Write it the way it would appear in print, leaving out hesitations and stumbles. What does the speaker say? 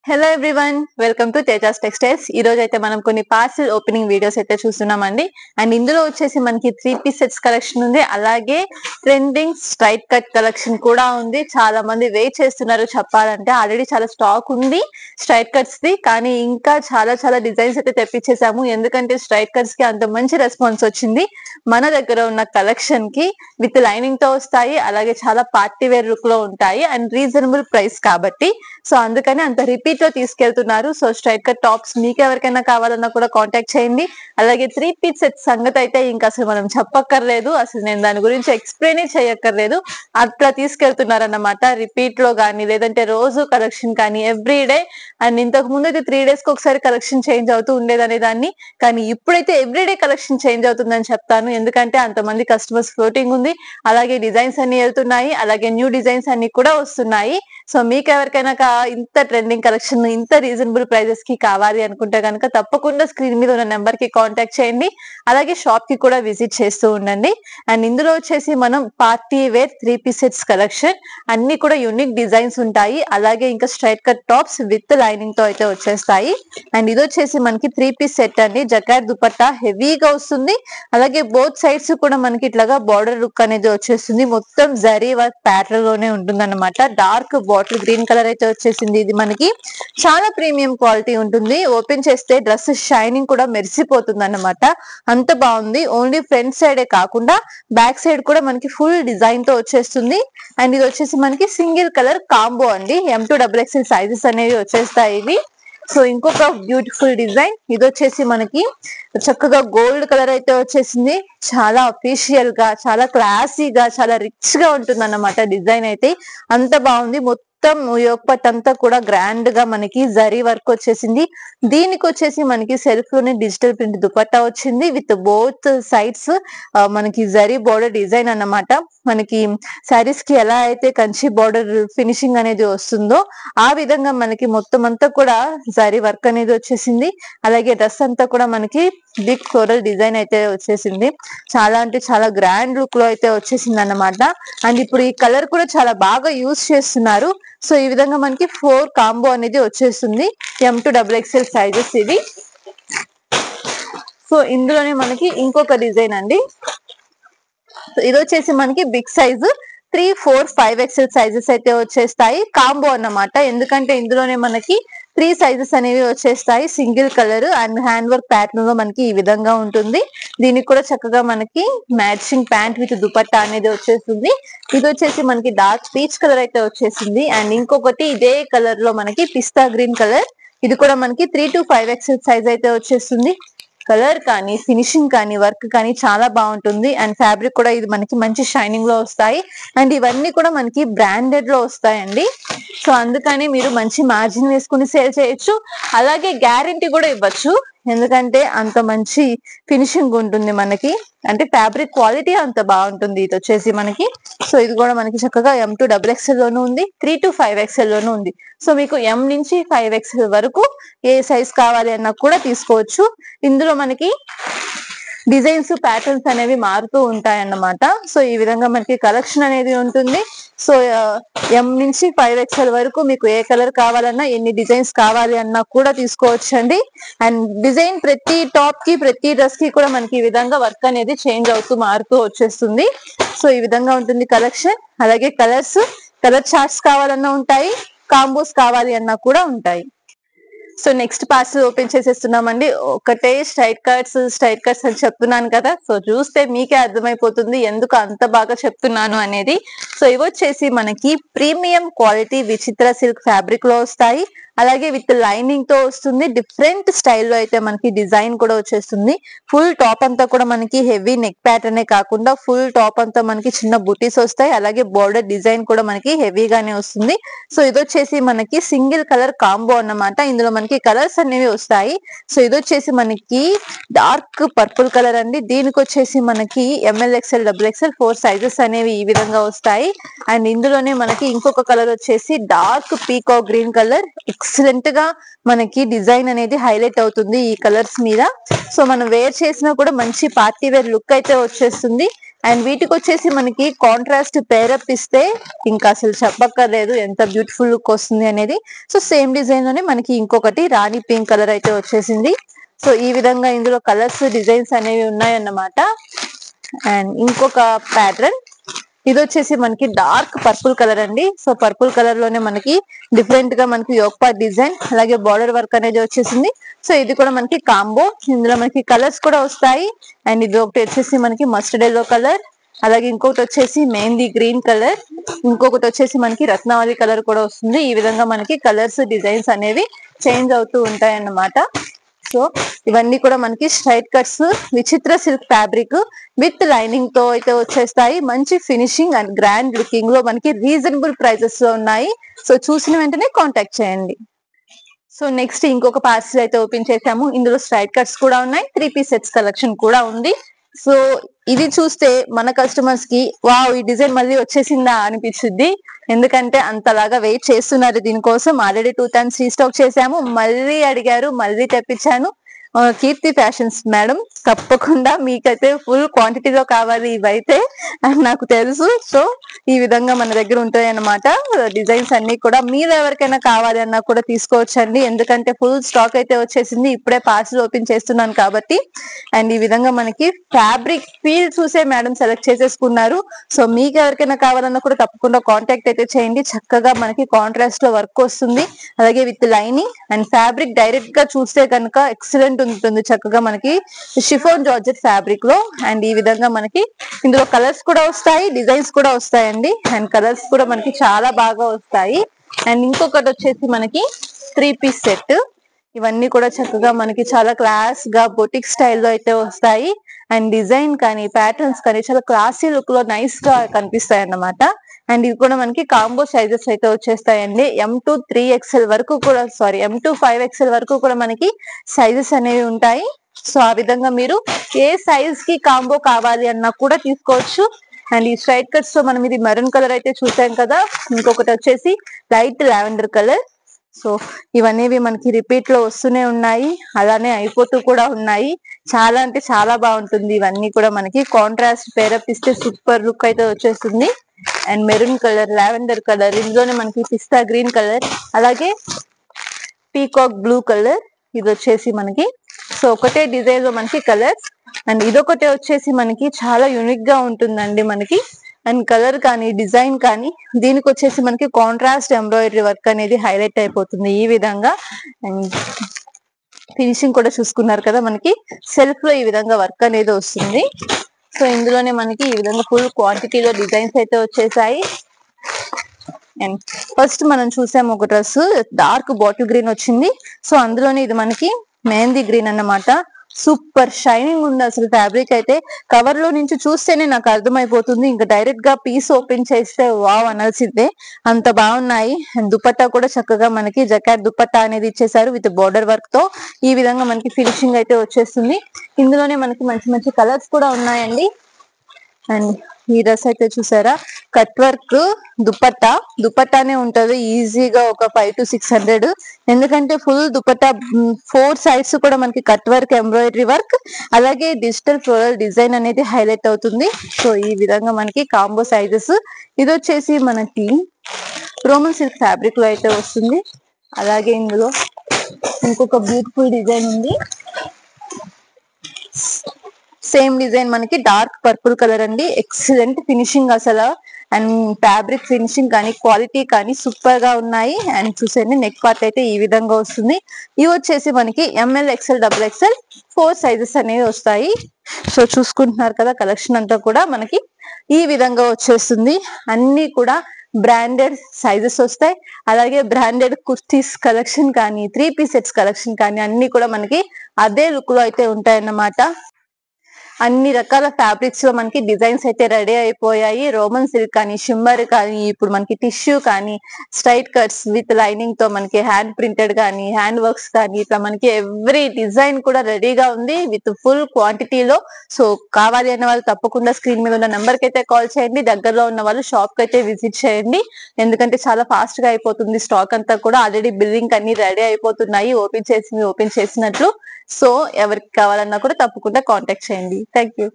Hello everyone, welcome to Tejas textiles. ఈ రోజు అయితే మనం కొన్ని పార్సిల్ ఓపెనింగ్ వీడియోస్ అయితే చూస్తున్నామండి. అండ్ ఇందులో వచ్చేసి మనకి 3 పీస్ సెట్స్ కలెక్షన్ ఉంది, అలాగే ట్రెండింగ్ స్ట్రైట్ కట్ కలెక్షన్ కూడా ఉంది. చాలా మంది వెయిట్ చేస్తున్నారు చెప్పాలంటే. ఆల్రెడీ చాలా స్టాక్ ఉంది స్ట్రైట్ కట్స్ ది, కానీ ఇంకా చాలా డిజైన్స్ అయితే తెప్పించేసాము. ఎందుకంటే స్ట్రైట్ కట్స్ కి అంత మంచి రెస్పాన్స్ వచ్చింది. మన దగ్గర ఉన్న కలెక్షన్ కి విత్ లైనింగ్ తో వస్తాయి, అలాగే చాలా పార్టీ వేర్ లుక్ లో ఉంటాయి అండ్ రీజనబుల్ ప్రైస్ కాబట్టి. సో అందుకని అంత రిపీట్ లో తీసుకెళ్తున్నారు. సో స్ట్రైట్ కట్ టాప్స్ మీకు ఎవరికైనా కావాలన్నా కూడా కాంటాక్ట్ చేయండి. అలాగే 3 పీస్ సెట్ సంగతి అయితే ఇంకా అసలు మనం చెప్పక్కర్లేదు, అసలు నేను దాని గురించి ఎక్స్ప్లెయిన్ చేయక్కర్లేదు. అట్లా తీసుకెళ్తున్నారన్నమాట. రిపీట్ లో కానీ లేదంటే రోజు కలెక్షన్ కానీ ఎవ్రీ డే. అండ్ ఇంతకు ముందు అయితే 3 days కి ఒకసారి కలెక్షన్ చేంజ్ అవుతూ ఉండేదనే దాన్ని, కానీ ఇప్పుడైతే ఎవ్రీడే కలెక్షన్ చేంజ్ అవుతుందని చెప్తాను. ఎందుకంటే అంతమంది కస్టమర్స్ ఫ్లోటింగ్ ఉంది, అలాగే డిజైన్స్ అన్ని వెళ్తున్నాయి, అలాగే న్యూ డిజైన్స్ అన్ని కూడా వస్తున్నాయి. సో మీకు ఎవరికైనా ఇంత ట్రెండింగ్ కలెక్షన్ ఇంత రీజనబుల్ ప్రైజెస్ కి కావాలి అనుకుంటే కనుక తప్పకుండా స్క్రీన్ మీద ఉన్న నెంబర్ కి కాంటాక్ట్ చేయండి. అలాగే షాప్ కి కూడా విజిట్ చేస్తూ ఉండండి. అండ్ ఇందులో వచ్చేసి మనం party wear 3 piece sets collection అన్ని కూడా యూనిక్ డిజైన్స్ ఉంటాయి. అలాగే ఇంకా straight cut tops with lining తో అయితే వచ్చేస్తాయి. అండ్ ఇది వచ్చేసి మనకి 3 పీస్ సెట్ అండి. జకార్డ్ దుపట్టా హెవీగా వస్తుంది, అలాగే బోత్ సైడ్స్ కూడా మనకి ఇట్లాగా బార్డర్ లుక్ అనేది వచ్చేస్తుంది. మొత్తం జరీ వర్క్ ప్యాటర్న్ లోనే ఉంటుంది అనమాట. డార్క్ బాటిల్ గ్రీన్ కలర్ అయితే వచ్చేసింది. ఇది మనకి చాలా ప్రీమియం క్వాలిటీ ఉంటుంది. ఓపెన్ చేస్తే డ్రెస్ షైనింగ్ కూడా మెరిసిపోతుంది అన్నమాట. అంత బాగుంది. ఓన్లీ ఫ్రంట్ సైడే కాకుండా బ్యాక్ సైడ్ కూడా మనకి ఫుల్ డిజైన్ తో వచ్చేస్తుంది. అండ్ ఇది వచ్చేసి మనకి సింగిల్ కలర్ కాంబో అండి. M2XXL సైజెస్ అనేవి వచ్చేస్తాయి ఇవి. సో ఇంకొక బ్యూటిఫుల్ డిజైన్ ఇది వచ్చేసి మనకి చక్కగా గోల్డ్ కలర్ అయితే వచ్చేసింది. చాలా అఫీషియల్ గా, చాలా క్లాసీగా, చాలా రిచ్ గా ఉంటుంది అన్నమాట. డిజైన్ అయితే అంత బాగుంది. మొత్తం యోగపట్ అంతా కూడా గ్రాండ్ గా మనకి జరీ వర్క్ వచ్చేసింది. దీనికి వచ్చేసి మనకి సెల్ఫ్ లోనే డిజిటల్ ప్రింట్ దుపట్టా వచ్చింది విత్ బోత్ సైడ్స్ మనకి జరీ బోర్డర్ డిజైన్ అన్నమాట. మనకి శారీస్ కి ఎలా అయితే కంచి బోర్డర్ ఫినిషింగ్ అనేది వస్తుందో ఆ విధంగా మనకి మొత్తం అంతా కూడా జరీ వర్క్ అనేది వచ్చేసింది. అలాగే డ్రెస్ అంతా కూడా మనకి బిగ్ ఫ్లోరల్ డిజైన్ అయితే వచ్చేసింది. చాలా అంటే చాలా గ్రాండ్ లుక్ లో అయితే వచ్చేసింది అన్నమాట. అండ్ ఇప్పుడు ఈ కలర్ కూడా చాలా బాగా యూజ్ చేస్తున్నారు. సో ఈ విధంగా మనకి 4 కాంబో అనేది వచ్చేస్తుంది. M2XXL సైజెస్ ఇది. సో ఇందులోనే మనకి ఇంకొక డిజైన్ అండి. ఇది వచ్చేసి మనకి బిగ్ సైజు 3, 4, 5XL సైజెస్ అయితే వచ్చేస్తాయి. కాంబో అన్నమాట. ఎందుకంటే ఇందులోనే మనకి 3 సైజెస్ అనేవి వచ్చేస్తాయి. Single colour and hand work pattern లో మనకి ఈ విధంగా ఉంటుంది. దీనికి కూడా చక్కగా మనకి మ్యాచింగ్ ప్యాంట్ విత్ దుపట్టా అనేది వచ్చేస్తుంది. ఇది వచ్చేసి మనకి డార్క్ పీచ్ కలర్ అయితే వచ్చేసింది. అండ్ ఇంకొకటి ఇదే కలర్ లో మనకి పిస్తా గ్రీన్ కలర్. ఇది కూడా మనకి 3 to 5XL సైజ్ అయితే వచ్చేస్తుంది. కలర్ కానీ ఫినిషింగ్ కానీ వర్క్ కానీ చాలా బాగుంటుంది. అండ్ ఫ్యాబ్రిక్ కూడా ఇది మనకి మంచి షైనింగ్ లో వస్తాయి. అండ్ ఇవన్నీ కూడా మనకి బ్రాండెడ్ లో వస్తాయండి. సో అందుకని మీరు మంచి మార్జిన్ వేసుకుని సేల్ చేయొచ్చు, అలాగే గ్యారంటీ కూడా ఇవ్వచ్చు. ఎందుకంటే అంత మంచి ఫినిషింగ్ ఉంటుంది మనకి, అంటే ఫ్యాబ్రిక్ క్వాలిటీ అంత బాగుంటుంది. ఇది వచ్చేసి మనకి సో ఇది కూడా మనకి చక్కగా M2XXL లోనూ ఉంది, 3 to 5XL లోనూ ఉంది. సో మీకు M నుంచి 5XL వరకు ఏ సైజ్ కావాలి అన్నా కూడా తీసుకోవచ్చు. ఇందులో మనకి డిజైన్స్ ప్యాటర్న్స్ అనేవి మారుతూ ఉంటాయి అన్నమాట. సో ఈ విధంగా మనకి కలెక్షన్ అనేది ఉంటుంది. సో M నుంచి 5XL వరకు మీకు ఏ కలర్ కావాలన్నా, ఎన్ని డిజైన్స్ కావాలి అన్నా కూడా తీసుకోవచ్చండి. అండ్ డిజైన్ ప్రతి టాప్ కి ప్రతి డ్రెస్ కి కూడా మనకి ఈ విధంగా వర్క్ అనేది చేంజ్ అవుతూ మారుతూ వచ్చేస్తుంది. సో ఈ విధంగా ఉంటుంది కలెక్షన్. అలాగే కలర్ చార్ట్స్ కావాలన్నా ఉంటాయి, కాంబోస్ కావాలి అన్నా కూడా ఉంటాయి. సో నెక్స్ట్ పార్సల్ ఓపెన్ చేసేస్తున్నామండి. ఒకటే స్ట్రైట్ కట్స్ అని చెప్తున్నాను కదా. సో చూస్తే మీకే అర్థమైపోతుంది ఎందుకు అంత బాగా చెప్తున్నాను అనేది. సో ఇవి వచ్చేసి మనకి ప్రీమియం క్వాలిటీ విచిత్ర సిల్క్ ఫ్యాబ్రిక్ లో వస్తాయి. అలాగే విత్ లైనింగ్ తో వస్తుంది. డిఫరెంట్ స్టైల్లో అయితే మనకి డిజైన్ కూడా వచ్చేస్తుంది. ఫుల్ టాప్ అంతా కూడా మనకి హెవీ నెక్ ప్యాటర్నే కాకుండా ఫుల్ టాప్ అంతా మనకి చిన్న బుటీస్ వస్తాయి. అలాగే బోర్డర్ డిజైన్ కూడా మనకి హెవీగానే వస్తుంది. సో ఇది వచ్చేసి మనకి సింగిల్ కలర్ కాంబో అన్నమాట. ఇందులో మనకి కలర్స్ అనేవి వస్తాయి. సో ఇది వచ్చేసి మనకి డార్క్ పర్పుల్ కలర్ అండి. దీనికి వచ్చేసి మనకి MLXL, XXL 4 సైజెస్ అనేవి ఈ విధంగా వస్తాయి. అండ్ ఇందులోనే మనకి ఇంకొక కలర్ వచ్చేసి డార్క్ పీకో గ్రీన్ కలర్. ఎక్సలెంట్ గా మనకి డిజైన్ అనేది హైలైట్ అవుతుంది ఈ కలర్స్ మీద. సో మనం వేర్ చేసినా కూడా మంచి పార్టీ వేర్ లుక్ అయితే వచ్చేస్తుంది. అండ్ వీటికి వచ్చేసి మనకి కాంట్రాస్ట్ పేరప్ ఇస్తే ఇంకా అసలు చెప్పక్కర్లేదు ఎంత బ్యూటిఫుల్ లుక్ వస్తుంది అనేది. సో సేమ్ డిజైన్ లోనే మనకి ఇంకొకటి రాణి పింక్ కలర్ అయితే వచ్చేసింది. సో ఈ విధంగా ఇందులో కలర్స్ డిజైన్స్ అనేవి ఉన్నాయన్నమాట. అండ్ ఇంకొక ప్యాటర్న్ ఇది వచ్చేసి మనకి డార్క్ పర్పుల్ కలర్ అండి. సో పర్పుల్ కలర్ లోనే మనకి డిఫరెంట్ గా మనకి యోక్ పార్ట్ డిజైన్ అలాగే బార్డర్ వర్క్ అనేది వచ్చేసింది. సో ఇది కూడా మనకి కాంబో. ఇందులో మనకి కలర్స్ కూడా వస్తాయి. అండ్ ఇది ఒకటి వచ్చేసి మనకి మస్టర్డ్ ఎల్లో కలర్, అలాగే ఇంకొకటి వచ్చేసి మెహందీ గ్రీన్ కలర్, ఇంకొకటి వచ్చేసి మనకి రత్నావళి కలర్ కూడా వస్తుంది. ఈ విధంగా మనకి కలర్స్ డిజైన్స్ అనేవి చేంజ్ అవుతూ ఉంటాయి అన్నమాట. సో ఇవన్నీ కూడా మనకి స్ట్రైట్ కట్స్ విచిత్ర సిల్క్ ఫ్యాబ్రిక్ విత్ లైనింగ్ తో అయితే వచ్చేస్తాయి. మంచి ఫినిషింగ్ అండ్ గ్రాండ్ లుకింగ్ లో మనకి రీజనబుల్ ప్రైజెస్ లో ఉన్నాయి. సో చూసిన వెంటనే కాంటాక్ట్ చేయండి. సో నెక్స్ట్ ఇంకొక పార్సిల్ అయితే ఓపెన్ చేసాము. ఇందులో స్ట్రైట్ కట్స్ కూడా ఉన్నాయి, 3 పీస్ సెట్స్ కలెక్షన్ కూడా ఉంది. సో ఇది చూస్తే మన కస్టమర్స్ కి వావ్ ఈ డిజైన్ మళ్ళీ వచ్చేసిందా అనిపించింది. ఎందుకంటే అంతలాగా వెయిట్ చేస్తున్నారు దీనికోసం. ఆల్రెడీ 2 టైమ్స్ రీస్టాక్ చేసాము, మళ్ళీ అడిగారు, మళ్ళీ తెప్పించాను. కీర్తి ఫ్యాషన్స్ మేడం, తప్పకుండా మీకైతే ఫుల్ క్వాంటిటీలో కావాలి ఇవైతే నాకు తెలుసు. సో ఈ విధంగా మన దగ్గర ఉంటాయి అన్నమాట. డిజైన్స్ అన్ని కూడా మీరు ఎవరికైనా కావాలి అన్నా కూడా తీసుకోవచ్చండి. ఎందుకంటే ఫుల్ స్టాక్ అయితే వచ్చేసింది. ఇప్పుడే పార్సిల్ ఓపెన్ చేస్తున్నాను కాబట్టి. అండ్ ఈ విధంగా మనకి ఫ్యాబ్రిక్ ఫీల్ చూసే మేడం సెలెక్ట్ చేసేసుకున్నారు. సో మీకు ఎవరికైనా కావాలన్నా కూడా తప్పకుండా కాంటాక్ట్ అయితే చేయండి. చక్కగా మనకి కాంట్రాస్ట్ లో వర్క్ వస్తుంది, అలాగే with lining. And fabric direct గా చూస్తే కనుక ఎక్సలెంట్ ఉంటుంది, చక్కగా మనకి షిఫాన్ జార్జెట్ ఫ్యాబ్రిక్ లో. అండ్ ఈ విధంగా మనకి ఇందులో కలర్స్ కూడా వస్తాయి, డిజైన్స్ కూడా వస్తాయండి. అండ్ కలర్స్ కూడా మనకి చాలా బాగా వస్తాయి. అండ్ ఇంకొకటి వచ్చేసి మనకి 3 పీస్ సెట్. ఇవన్నీ కూడా చక్కగా మనకి చాలా క్లాస్ గా బొటిక్ స్టైల్లో అయితే వస్తాయి. అండ్ డిజైన్ కానీ ప్యాటర్న్స్ కానీ చాలా క్లాసీ లుక్ లో నైస్ గా కనిపిస్తాయి అన్నమాట. అండ్ ఇది కూడా మనకి కాంబో సైజెస్ అయితే వచ్చేస్తాయండి. M to 3XL వరకు కూడా, సారీ M to 5XL వరకు కూడా మనకి సైజెస్ అనేవి ఉంటాయి. సో ఆ విధంగా మీరు ఏ సైజ్ కి కాంబో కావాలి అన్నా కూడా తీసుకోవచ్చు. అండ్ ఈ స్ట్రైట్ కట్స్ లో మనం ఇది మెరూన్ కలర్ అయితే చూసాం కదా, ఇంకొకటి వచ్చేసి లైట్ లావెండర్ కలర్. సో ఇవన్నీ మనకి రిపీట్ లో వస్తూనే ఉన్నాయి, అలానే అయిపోతూ కూడా ఉన్నాయి. చాలా అంటే చాలా బాగుంటుంది. ఇవన్నీ కూడా మనకి కాంట్రాస్ట్ పేరప్ ఇస్తే సూపర్ లుక్ అయితే వచ్చేస్తుంది. And maroon colour, lavender colour, ఇందులోనే మనకి పిస్తా గ్రీన్ కలర్, అలాగే పీకాక్ బ్లూ కలర్. ఇది వచ్చేసి మనకి సో ఒకటే డిజైన్ లో మనకి కలర్స్. అండ్ ఇదొకటే వచ్చేసి మనకి చాలా యూనిక్ గా ఉంటుందండి మనకి. అండ్ కలర్ కానీ డిజైన్ కానీ దీనికి వచ్చేసి మనకి కాంట్రాస్ట్ ఎంబ్రాయిడరీ వర్క్ అనేది హైలైట్ అయిపోతుంది ఈ విధంగా. అండ్ ఫినిషింగ్ కూడా చూసుకున్నారు కదా, మనకి సెల్ఫ్ లో ఈ విధంగా వర్క్ అనేది వస్తుంది. సో ఇందులోనే మనకి ఈ విధంగా ఫుల్ క్వాంటిటీలో డిజైన్స్ అయితే వచ్చేసాయి. అండ్ ఫస్ట్ మనం చూసాము ఒక డ్రెస్ డార్క్ బాటిల్ గ్రీన్ వచ్చింది. సో అందులోనే ఇది మనకి మెహందీ గ్రీన్ అన్నమాట. సూపర్ షైనింగ్ ఉంది అసలు ఫ్యాబ్రిక్ అయితే. కవర్ లో నుంచి చూస్తేనే నాకు అర్థమైపోతుంది, ఇంకా డైరెక్ట్ గా పీస్ ఓపెన్ చేస్తే వావ్ అనాల్సిందే, అంత బాగున్నాయి. అండ్ దుపట్టా కూడా చక్కగా మనకి జకాట్ దుపట్టా అనేది ఇచ్చేసారు విత్ బోర్డర్ వర్క్ తో. ఈ విధంగా మనకి ఫినిషింగ్ అయితే వచ్చేస్తుంది. ఇందులోనే మనకి మంచి మంచి కలర్స్ కూడా ఉన్నాయండి. అండ్ ఈ డ్రెస్ అయితే చూసారా, కట్ వర్క్ దుపట్టానే ఉంటది ఈజీగా ఒక 500 to 600. ఎందుకంటే ఫుల్ దుపట్టా 4 సైడ్స్ కూడా మనకి కట్ వర్క్, ఎంబ్రాయిడరీ వర్క్, అలాగే డిజిటల్ ఫ్లోరల్ డిజైన్ అనేది హైలైట్ అవుతుంది. సో ఈ విధంగా మనకి కాంబో సైజెస్. ఇది వచ్చేసి మనకి రోమన్ సిల్క్ ఫ్యాబ్రిక్ లో అయితే వస్తుంది. అలాగే ఇందులో ఇంకొక బ్యూటిఫుల్ డిజైన్ ఉంది. సేమ్ డిజైన్ మనకి డార్క్ పర్పుల్ కలర్ అండి. ఎక్సలెంట్ ఫినిషింగ్ అసలు. అండ్ ఫ్యాబ్రిక్ ఫినిషింగ్ కానీ క్వాలిటీ కానీ సూపర్ గా ఉన్నాయి. అండ్ చూసేయండి నెక్ పార్ట్ అయితే ఈ విధంగా వస్తుంది. ఇవి వచ్చేసి మనకి ML, XL, XXL 4 సైజెస్ అనేవి వస్తాయి. సో చూసుకుంటున్నారు కదా, కలెక్షన్ అంతా కూడా మనకి ఈ విధంగా వచ్చేస్తుంది. అన్ని కూడా బ్రాండెడ్ సైజెస్ వస్తాయి. అలాగే బ్రాండెడ్ కుర్తీస్ కలెక్షన్ కానీ 3 పీస్ సెట్స్ కలెక్షన్ కానీ అన్ని కూడా మనకి అదే లుక్ లో అయితే ఉంటాయన్నమాట. అన్ని రకాల ఫ్యాబ్రిక్స్ లో మనకి డిజైన్స్ అయితే రెడీ అయిపోయాయి. రోమన్ సిల్క్ కానీ, షిమ్మర్ కానీ, ఇప్పుడు మనకి టిష్యూ కానీ, స్ట్రైట్ కట్స్ విత్ లైనింగ్ తో మనకి హ్యాండ్ ప్రింటెడ్ కానీ, హ్యాండ్ వర్క్స్ కానీ, ఇట్లా మనకి ఎవ్రీ డిజైన్ కూడా రెడీగా ఉంది విత్ ఫుల్ క్వాంటిటీలో. సో కావాలి అన్న వాళ్ళు తప్పకుండా స్క్రీన్ మీద ఉన్న నెంబర్ కి అయితే కాల్ చేయండి. దగ్గరలో ఉన్న వాళ్ళు షాప్ కి అయితే విజిట్ చేయండి. ఎందుకంటే చాలా ఫాస్ట్ గా అయిపోతుంది స్టాక్ అంతా కూడా. ఆల్రెడీ బిల్లింగ్ అన్ని రెడీ అయిపోతున్నాయి ఓపెన్ చేసినట్లు. సో ఎవరికి కావాలన్నా కూడా తప్పకుండా కాంటాక్ట్ చేయండి. Thank you.